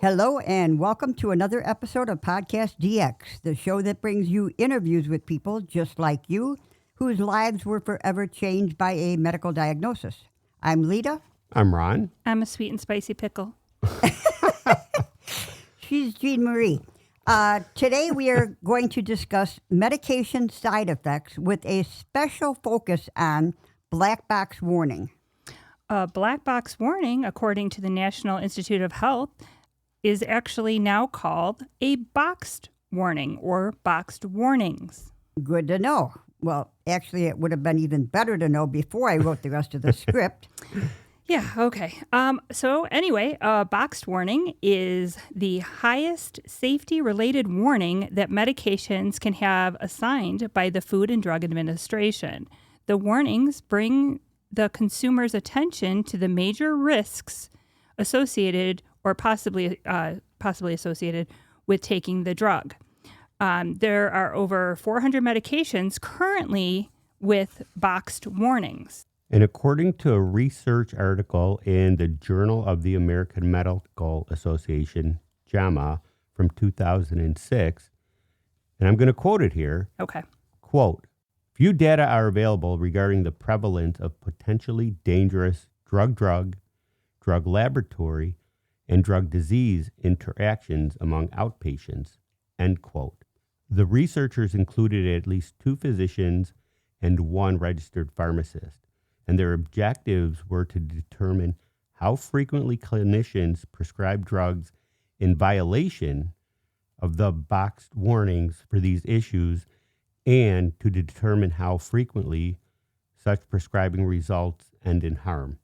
Hello and welcome to another episode of PodcastDX, the show that brings you interviews with people just like you whose lives were forever changed by a medical diagnosis. I'm Lita. I'm Ron. I'm a sweet and spicy pickle. She's Jean Marie. Today we are going to discuss medication side effects with a special focus on black box warning. A black box warning, according to the National Institute of Health, is actually now called a boxed warning or boxed warnings. Good to know. Well, actually, it would have been even better to know before I wrote the rest of the script. Yeah, okay. So anyway, a boxed warning is the highest safety-related warning that medications can have assigned by the Food and Drug Administration. The warnings bring the consumer's attention to the major risks associated or possibly associated with taking the drug. There are over 400 medications currently with boxed warnings. And according to a research article in the Journal of the American Medical Association, JAMA, from 2006, and I'm going to quote it here. Okay. Quote, few data are available regarding the prevalence of potentially dangerous drug-drug laboratory, and drug disease interactions among outpatients, end quote. The researchers included at least 2 physicians and 1 registered pharmacist, and their objectives were to determine how frequently clinicians prescribe drugs in violation of the boxed warnings for these issues and to determine how frequently such prescribing results end in harm.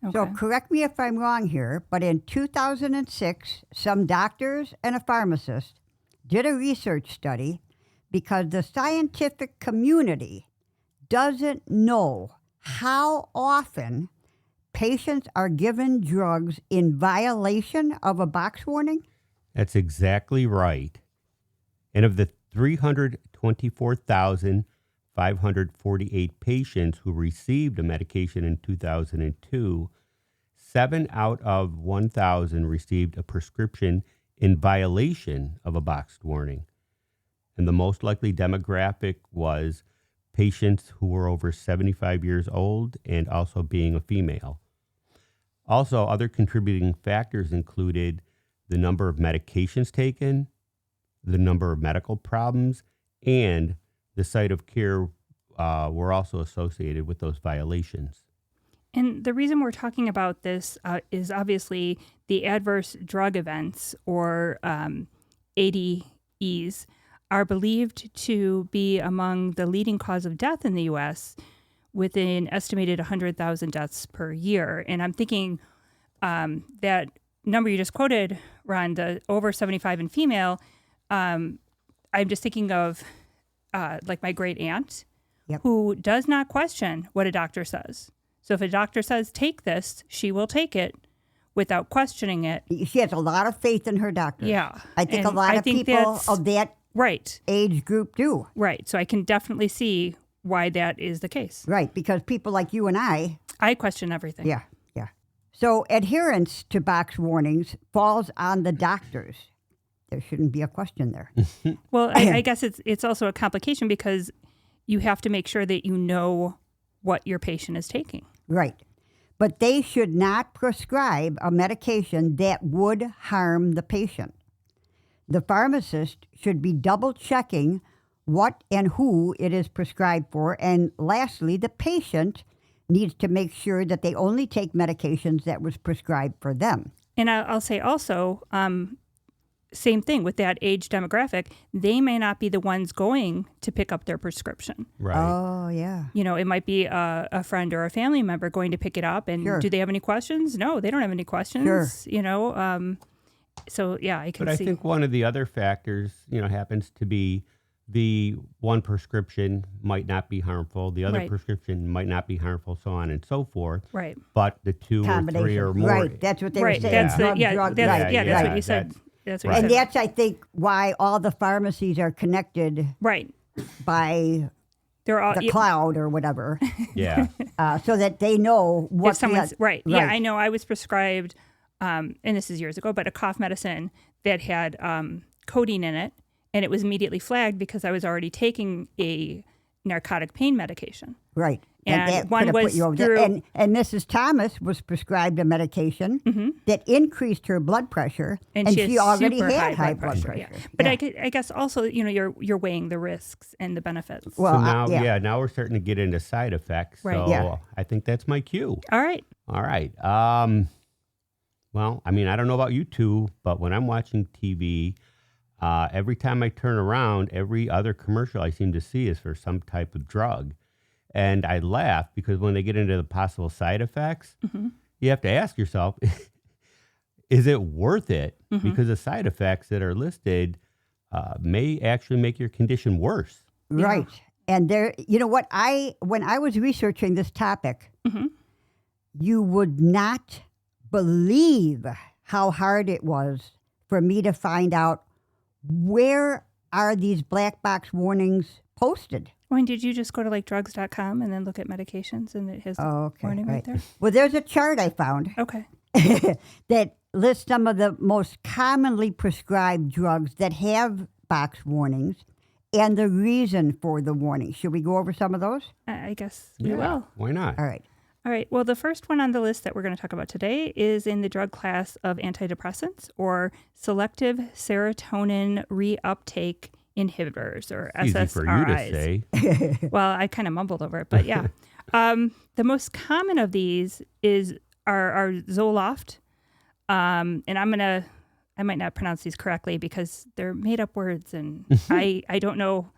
Okay. So correct me if I'm wrong here, but in 2006, some doctors and a pharmacist did a research study because the scientific community doesn't know how often patients are given drugs in violation of a box warning. That's exactly right. And of the 324,548 patients who received a medication in 2002, 7 out of 1,000 received a prescription in violation of a boxed warning. And the most likely demographic was patients who were over 75 years old and also being a female. Also, other contributing factors included the number of medications taken, the number of medical problems, and the site of care were also associated with those violations. And the reason we're talking about this is obviously the adverse drug events, or ADEs, are believed to be among the leading cause of death in the U.S., with an estimated 100,000 deaths per year. And I'm thinking that number you just quoted, Ron, the over 75 and female, I'm just thinking of like my great aunt, Yep. who does not question what a doctor says. So if a doctor says, take this, she will take it without questioning it. She has a lot of faith in her doctor. Yeah. I think And a lot I of think people of that Right. age group do. Right. So I can definitely see why that is the case. Right, because people like you and I question everything. Yeah. So adherence to box warnings falls on the doctors. There shouldn't be a question there. Well, I guess it's also a complication because you have to make sure that you know what your patient is taking. Right. But they should not prescribe a medication that would harm the patient. The pharmacist should be double checking what and who it is prescribed for. And lastly, the patient needs to make sure that they only take medications that was prescribed for them. And I'll say also, same thing with that age demographic, they may not be the ones going to pick up their prescription. Right. Oh, yeah. You know, it might be a friend or a family member going to pick it up. And Sure. do they have any questions? No, they don't have any questions. Sure. You know, so yeah, I can But see. I think one of the other factors, happens to be the one prescription might not be harmful, the other Right. prescription might not be harmful, so on and so forth. Right. But the 2 or 3 Combination. or more. Right, that's what they were Right. saying. That's Drug, that's right. that's what you said. That's what you And said. that's, I think, why all the pharmacies are connected Right. by They're all the cloud or whatever, Yeah. so that they know what if someone's right. Yeah, I know. I was prescribed and this is years ago, but a cough medicine that had codeine in it, and it was immediately flagged because I was already taking a narcotic pain medication. Right. And that one could have put was you over through- there. And Mrs. Thomas was prescribed a medication that increased her blood pressure, and she already super had high blood pressure. Yeah. But I guess also, you're weighing the risks and the benefits. Well, so now, now we're starting to get into side effects. Right. So Yeah. I think that's my cue. All right. All right. Well, I mean, I don't know about you two, but when I'm watching TV, every time I turn around, every other commercial I seem to see is for some type of drug. And I laugh because when they get into the possible side effects, you have to ask yourself, is it worth it? Because the side effects that are listed may actually make your condition worse. Right. And there, you know what, when I was researching this topic, you would not believe how hard it was for me to find out where are these black box warnings posted. When did you just go to like drugs.com and then look at medications and it has warning right there? Well, there's a chart I found Okay. that lists some of the most commonly prescribed drugs that have box warnings and the reason for the warning. Should we go over some of those? I guess we will. Why not? All right. All right. Well, the first one on the list that we're going to talk about today is in the drug class of antidepressants or selective serotonin reuptake inhibitors, or SSRIs. Easy for you to say. Well, I kind of mumbled over it, but yeah. The most common of these are Zoloft, and I might not pronounce these correctly because they're made up words, and I don't know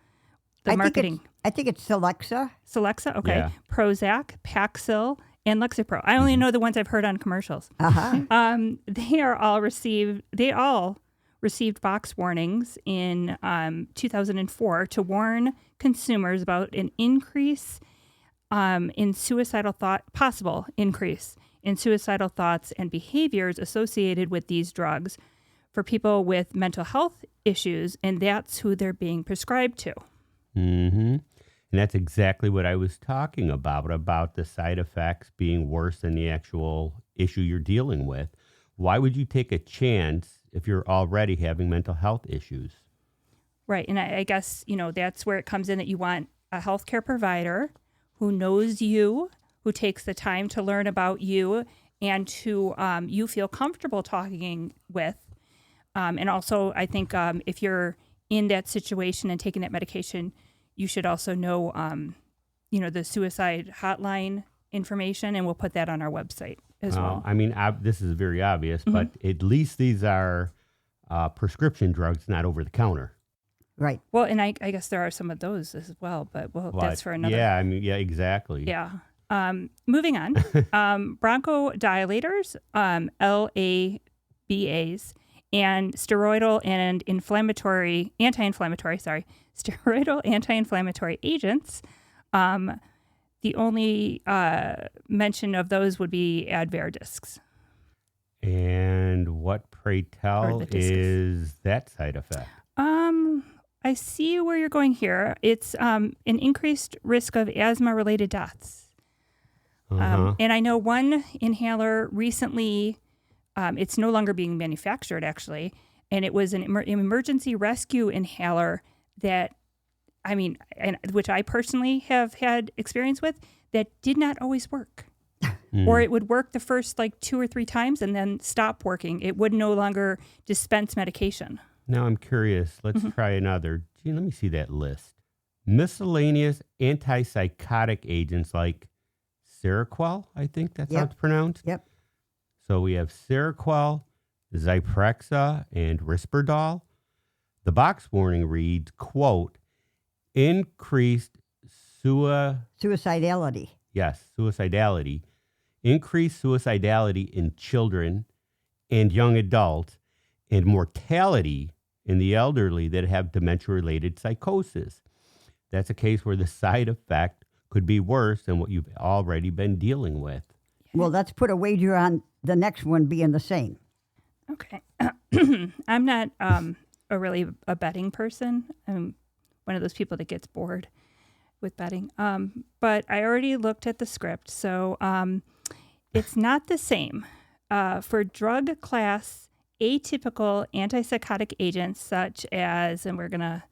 the marketing. I think it's Celexa. Celexa, okay. Yeah. Prozac, Paxil, and Lexapro. I only know the ones I've heard on commercials. They all received box warnings in 2004 to warn consumers about an increase in possible increase in suicidal thoughts and behaviors associated with these drugs for people with mental health issues, and that's who they're being prescribed to. Mm-hmm. And that's exactly what I was talking about the side effects being worse than the actual issue you're dealing with. Why would you take a chance if you're already having mental health issues? Right. And I guess, that's where it comes in that you want a healthcare provider who knows you, who takes the time to learn about you, and who you feel comfortable talking with. And also, I think if you're in that situation and taking that medication, you should also know, the suicide hotline information, and we'll put that on our website as well. I mean, this is very obvious, but at least these are prescription drugs, not over the counter. Right. Well, and I guess there are some of those as well, but that's for another. Yeah, exactly. Yeah. Moving on, bronchodilators, LABAs, and steroidal anti-inflammatory agents. The only mention of those would be Advair discs. And what, pray tell, is that side effect? I see where you're going here. It's an increased risk of asthma-related deaths. And I know one inhaler recently, it's no longer being manufactured, actually, and it was an emergency rescue inhaler that, which I personally have had experience with, that did not always work. Or it would work the first 2 or 3 times and then stop working. It would no longer dispense medication. Now I'm curious. Let's try another. Gee, let me see that list. Miscellaneous antipsychotic agents like Seroquel, I think that's how it's pronounced. Yep. So we have Seroquel, Zyprexa, and Risperdal. The box warning reads, quote, increased suicidality. Yes, suicidality. Increased suicidality in children and young adults, and mortality in the elderly that have dementia-related psychosis. That's a case where the side effect could be worse than what you've already been dealing with. Well, let's put a wager on the next one being the same. Okay. I'm not really a betting person. I'm one of those people that gets bored with betting. But I already looked at the script, so it's not the same. for drug class atypical antipsychotic agents such as, and we're going to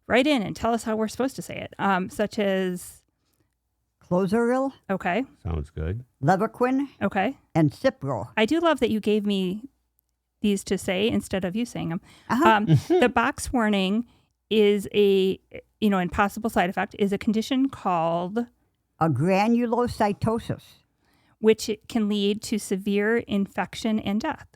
write in and tell us how we're supposed to say it, such as Clozaril, okay, Sounds good. Levaquin, okay. and Cipro. I do love that you gave me these to say instead of you saying them. Uh-huh. The box warning is and possible side effect is a condition called, A granulocytosis. which it can lead to severe infection and death.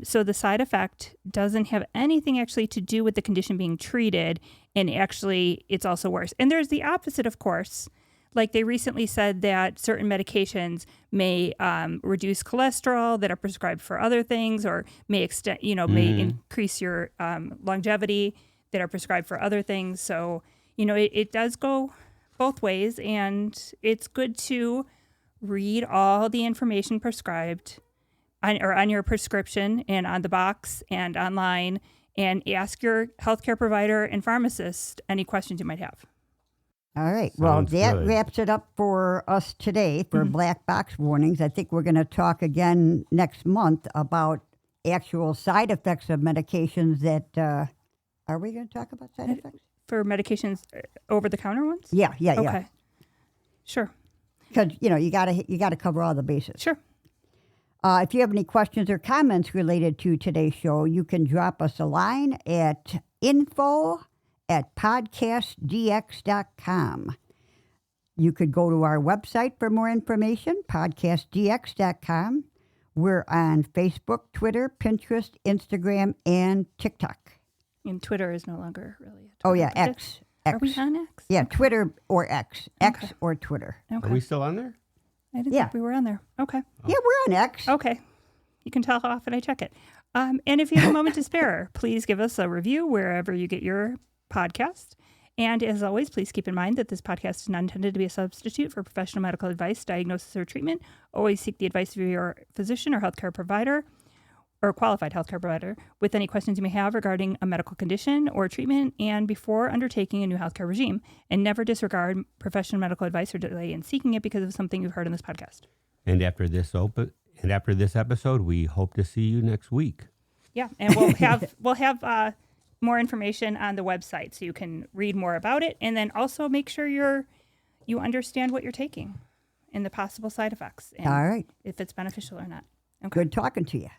So the side effect doesn't have anything actually to do with the condition being treated, and actually it's also worse. And there's the opposite, of course. Like they recently said that certain medications may reduce cholesterol that are prescribed for other things, or may extend, may increase your longevity that are prescribed for other things. So, it does go both ways, and it's good to read all the information prescribed on your prescription and on the box and online, and ask your healthcare provider and pharmacist any questions you might have. All right. Well, Sounds that good. wraps it up for us today for black box warnings. I think we're going to talk again next month about actual side effects of medications that, are we going to talk about side effects? For medications, over-the-counter ones? Yeah. Okay. Sure. Because, you got to cover all the bases. Sure. If you have any questions or comments related to today's show, you can drop us a line at info@PodcastDX.com. You could go to our website for more information, PodcastDX.com. We're on Facebook, Twitter, Pinterest, Instagram, and TikTok. And Twitter is no longer really. Oh, yeah, Twitter. X. Are we on X? Yeah, Twitter or X. X Okay. or Twitter. Okay. Are we still on there? I didn't Yeah. think we were on there. Okay. Yeah, we're on X. Okay. You can tell how often I check it. And if you have a moment to spare, please give us a review wherever you get your podcast. And as always, please keep in mind that this podcast is not intended to be a substitute for professional medical advice, diagnosis, or treatment. Always seek the advice of your physician or healthcare provider or qualified healthcare provider with any questions you may have regarding a medical condition or treatment and before undertaking a new healthcare regime. And never disregard professional medical advice or delay in seeking it because of something you've heard in this podcast. And after this episode, we hope to see you next week. Yeah, and we'll have more information on the website so you can read more about it, and then also make sure you understand what you're taking and the possible side effects and All right. if it's beneficial or not. Okay. Good talking to you.